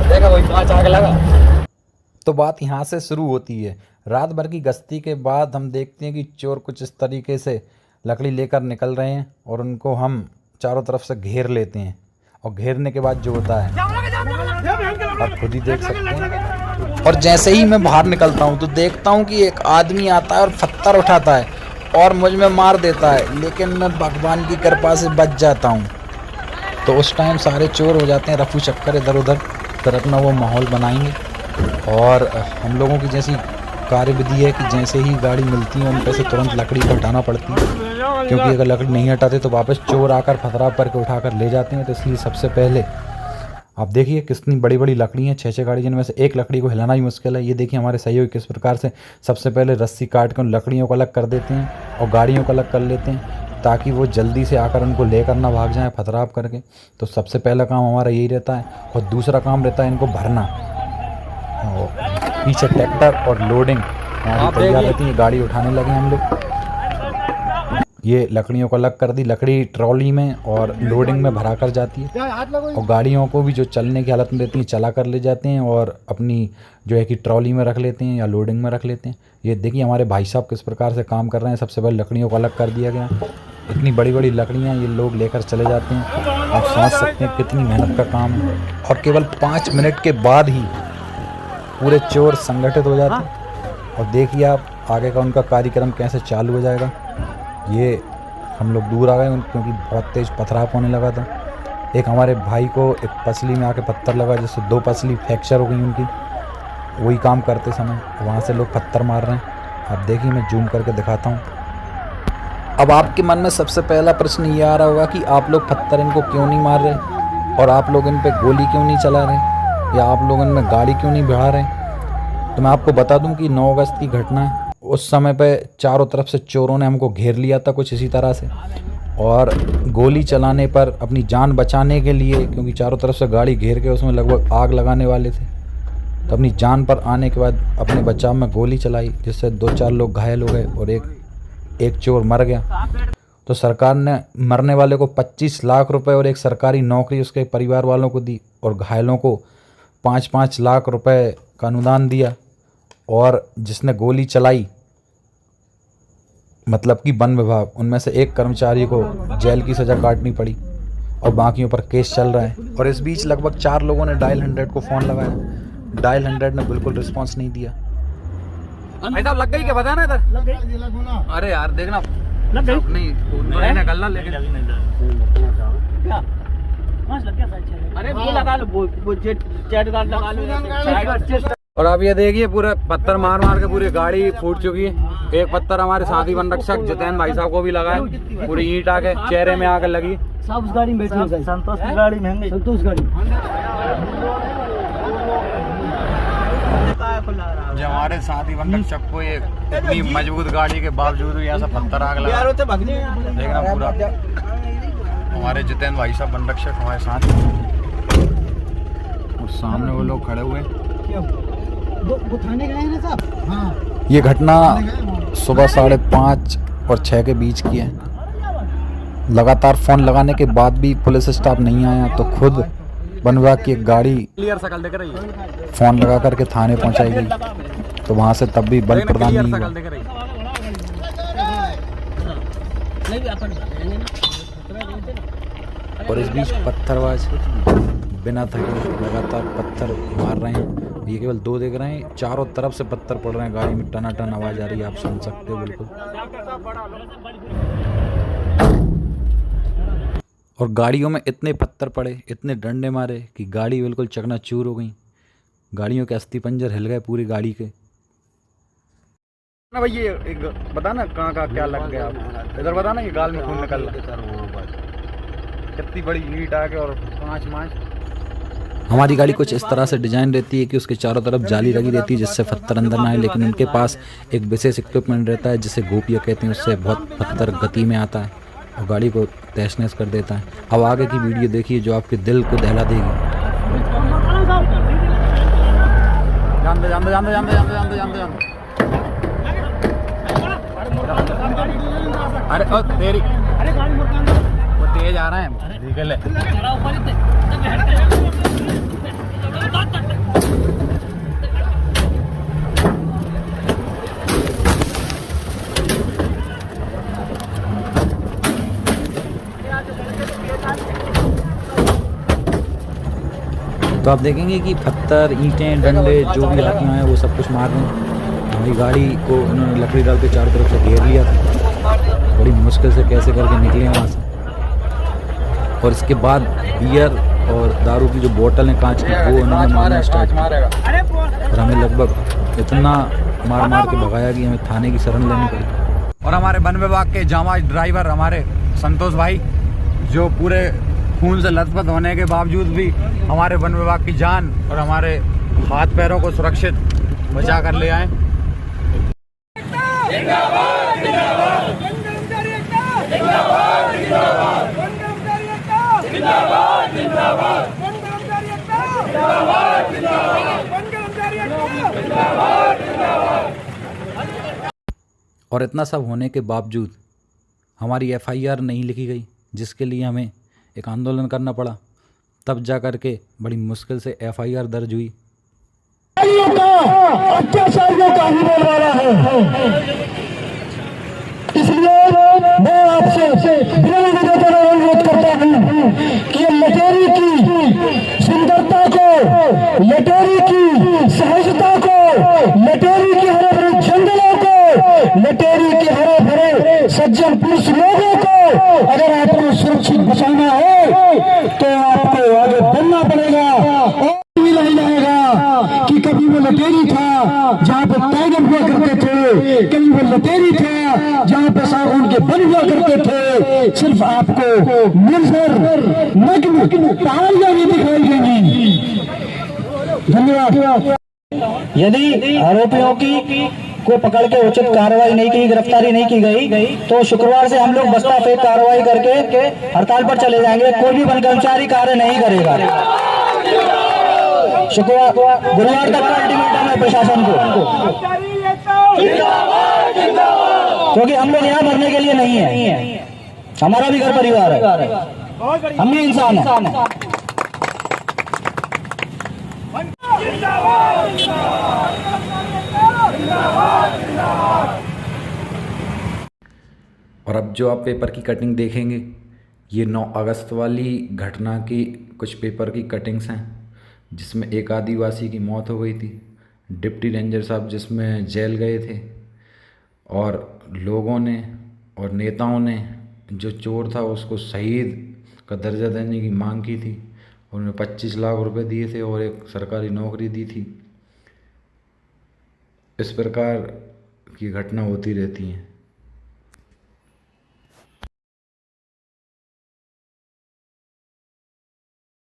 देखा वही 5 आग लगा। तो बात यहाँ से शुरू होती है। रात भर की गश्ती के बाद हम देखते हैं कि चोर कुछ इस तरीके से लकड़ी लेकर निकल रहे हैं और उनको हम चारों तरफ से घेर लेते हैं। और घेरने के बाद जो होता है आप खुद ही देख सकते हैं। और जैसे ही मैं बाहर निकलता हूँ तो देखता हूँ कि एक आदमी आता है और पत्थर उठाता है और मुझ में मार देता है, लेकिन मैं भगवान की कृपा से बच जाता हूँ। तो उस टाइम सारे चोर हो जाते हैं रफू चक्कर इधर उधर, फिर अपना वो माहौल बनाएंगे। और हम लोगों की जैसी कार्यविधि है कि जैसे ही गाड़ी मिलती है उन पे से तुरंत लकड़ी को हटाना पड़ती है, क्योंकि अगर लकड़ी नहीं हटाते तो वापस चोर आकर फतरा करके उठाकर ले जाते हैं। तो इसलिए सबसे पहले आप देखिए कितनी बड़ी बड़ी लकड़ी हैं, 6 गाड़ी, जिनमें से एक लकड़ी को हिलाना ही मुश्किल है। ये देखिए हमारे सहयोगी किस प्रकार से सबसे पहले रस्सी काट कर उन लकड़ियों को अलग कर देते हैं और गाड़ियों को अलग कर लेते हैं, ताकि वो जल्दी से आकर उनको लेकर ना भाग जाएं फतराब करके। तो सबसे पहला काम हमारा यही रहता है। और दूसरा काम रहता है इनको भरना। और पीछे ट्रैक्टर और लोडिंग हमारी तैयार रहती है। गाड़ी उठाने लगे हम लोग। ये लकड़ियों को अलग कर दी, लकड़ी ट्रॉली में और लोडिंग में भरा कर जाती है। और गाड़ियों को भी जो चलने की हालत में रहती हैं चला कर ले जाते हैं और अपनी जो है कि ट्रॉली में रख लेते हैं या लोडिंग में रख लेते हैं। ये देखिए हमारे भाई साहब किस प्रकार से काम कर रहे हैं। सबसे पहले लकड़ियों को अलग कर दिया गया। इतनी बड़ी बड़ी लकड़ियाँ ये लोग लेकर चले जाते हैं। आप समझ सकते हैं कितनी मेहनत का काम है। और केवल 5 मिनट के बाद ही पूरे चोर संगठित हो जाते हैं। और देखिए आप आगे का उनका कार्यक्रम कैसे चालू हो जाएगा। ये हम लोग दूर आ गए क्योंकि बहुत तेज़ पथराव होने लगा था। एक हमारे भाई को एक पसली में आके पत्थर लगा, जिससे 2 पसली फ्रैक्चर हो गई उनकी, वही काम करते समय। वहाँ से लोग पत्थर मार रहे हैं। आप देखिए मैं जूम करके दिखाता हूँ। अब आपके मन में सबसे पहला प्रश्न ये आ रहा होगा कि आप लोग पत्थर इनको क्यों नहीं मार रहे और आप लोग इन पे गोली क्यों नहीं चला रहे या आप लोग इनमें गाड़ी क्यों नहीं बढ़ा रहे। तो मैं आपको बता दूं कि 9 अगस्त की घटना है। उस समय पे चारों तरफ से चोरों ने हमको घेर लिया था कुछ इसी तरह से, और गोली चलाने पर अपनी जान बचाने के लिए, क्योंकि चारों तरफ से गाड़ी घेर के उसमें लगभग आग लगाने वाले थे, तो अपनी जान पर आने के बाद अपने बचाव में गोली चलाई, जिससे 2-4 लोग घायल हो गए और एक चोर मर गया। तो सरकार ने मरने वाले को 25 लाख रुपए और एक सरकारी नौकरी उसके परिवार वालों को दी और घायलों को 5-5 लाख रुपए का अनुदान दिया। और जिसने गोली चलाई मतलब कि वन विभाग, उनमें से एक कर्मचारी को जेल की सज़ा काटनी पड़ी और बाकियों पर केस चल रहा है। और इस बीच लगभग 4 लोगों ने डायल 100 को फ़ोन लगाया। डायल 100 ने बिल्कुल रिस्पांस नहीं दिया। भाई साहब लग गई क्या, पता ना इधर लग गई। अरे यार देखना लग गई नहीं निकलना, लेकिन अरे वो लगा लो, वो जेट गार्ड लगा लो। और अब ये देखिए पूरे पत्थर मार मार के पूरी गाड़ी फूट चुकी है। एक पत्थर हमारे साथी वन रक्षक जितेंद्र भाई साहब को भी लगा है, पूरी ईंट आके चेहरे में आकर लगी। सब उस गाड़ी में बैठे, संतोष की गाड़ी में, संतोष गाड़ी जो हमारे साथी वन रक्षक को एक इतनी मजबूत गाड़ी के बावजूद भी ऐसा पत्थर आग लगा। देखना पूरा हमारे जितेंद्र भाई साहब वन रक्षक हमारे साथ, और सामने वो लोग खड़े हुए। वो थाने गए हैं ना साहब। हाँ। ये घटना सुबह 5:30 और 6 के बीच की है। लगातार फ़ोन लगाने के बाद भी पुलिस स्टाफ नहीं आया, तो खुद वन विभाग की एक गाड़ी क्लियर शकल दिख रही है, फ़ोन लगा करके थाने पहुंचाई गई। तो वहां से तब भी बल प्रदान नहीं हुआ। और इस बीच पत्थरबाज बिना थके लगातार पत्थर मार रहे हैं। ये केवल 2 देख रहे हैं, चारों तरफ से पत्थर पड़ रहे हैं। गाड़ी में टनाटन आवाज आ रही है, आप सुन सकते हो बिल्कुल। और गाड़ियों में इतने पत्थर पड़े, इतने डंडे मारे कि गाड़ी बिल्कुल चकनाचूर हो गई। गाड़ियों के अस्थि पंजर हिल गए पूरी गाड़ी के। ना भाई ये एक बता ना कहाँ का क्या लग गया, इधर बता ना, ये गाल में खून निकल रहा, कितनी बड़ी ईंट आके और पाँच। हमारी गाड़ी कुछ इस तरह से डिज़ाइन रहती है कि उसके चारों तरफ जाली लगी रहती है जिससे पत्थर अंदर ना आए, लेकिन उनके पास एक विशेष इक्विपमेंट रहता है जिसे गोपिया कहते हैं। उससे बहुत पत्थर गति में आता है और गाड़ी को तहस नहस कर देता है। अब आगे की वीडियो देखिए जो आपके दिल को दहला देगी। अरे तेरी लेके जा रहे हैं ठीक है ले। तो आप देखेंगे कि पत्थर, ईंटें, डंडे जो भी हाथ में आए वो सब कुछ मार रहे हैं। हमारी गाड़ी को उन्होंने लकड़ी डाल के चारों तरफ से घेर लिया था। बड़ी मुश्किल से कैसे करके निकले वहाँ से। और इसके बाद बियर और दारू की जो बोतल है कांच की वो उन्होंने मारना स्टार्ट किया। और हमें लगभग इतना मार मार के भगाया कि हमें थाने की शरण लेनी पड़ी। और हमारे वन विभाग के जांबाज ड्राइवर हमारे संतोष भाई, जो पूरे खून से लथपथ होने के बावजूद भी हमारे वन विभाग की जान और हमारे हाथ पैरों को सुरक्षित बचा कर ले आए। और इतना सब होने के बावजूद हमारी एफआईआर नहीं लिखी गई, जिसके लिए हमें एक आंदोलन करना पड़ा। तब जा कर के बड़ी मुश्किल से एफआईआर दर्ज हुई। अत्याचारियों का ही बोल रहा है, इसलिए मैं आपसे अनुरोध करता हूँ कि लटेरी की सुंदरता को, लटेरी की सहजता को, लटेरी के हरे भरे जंगलों को, लटेरी के हरे भरे सज्जन पुरुष लोगों को अगर आपको सुरक्षित बचाना है तो आपको आगे बढ़ना पड़ेगा। और भी नहीं जाएगा कि कभी वो लटेरी था जहाँ पे टाइगर हुआ करते थे, कभी वो लटेरी था जहाँ पे सागौन के वन हुआ करते थे। सिर्फ आपको निर्भर नग्न पहाड़ियां भी दिखाई देंगी। धन्यवाद। यदि आरोपियों की को पकड़ के उचित कार्रवाई नहीं की, गिरफ्तारी नहीं की गई तो शुक्रवार से हम लोग बस्ता फेंक कार्रवाई करके हड़ताल पर चले जाएंगे। कोई भी वन कर्मचारी कार्य नहीं करेगा। शुक्रवार गुरुवार तक का अल्टीमेटम है प्रशासन को, क्योंकि हम लोग यहाँ मरने के लिए नहीं है। हमारा भी घर परिवार है, हम भी इंसान हैं। और अब जो आप पेपर की कटिंग देखेंगे, ये 9 अगस्त वाली घटना की कुछ पेपर की कटिंग्स हैं, जिसमें एक आदिवासी की मौत हो गई थी, डिप्टी रेंजर साहब जिसमें जेल गए थे, और लोगों ने और नेताओं ने जो चोर था उसको शहीद का दर्जा देने की मांग की थी। उन्हें 25 लाख रुपए दिए थे और एक सरकारी नौकरी दी थी। इस प्रकार की घटना होती रहती हैं।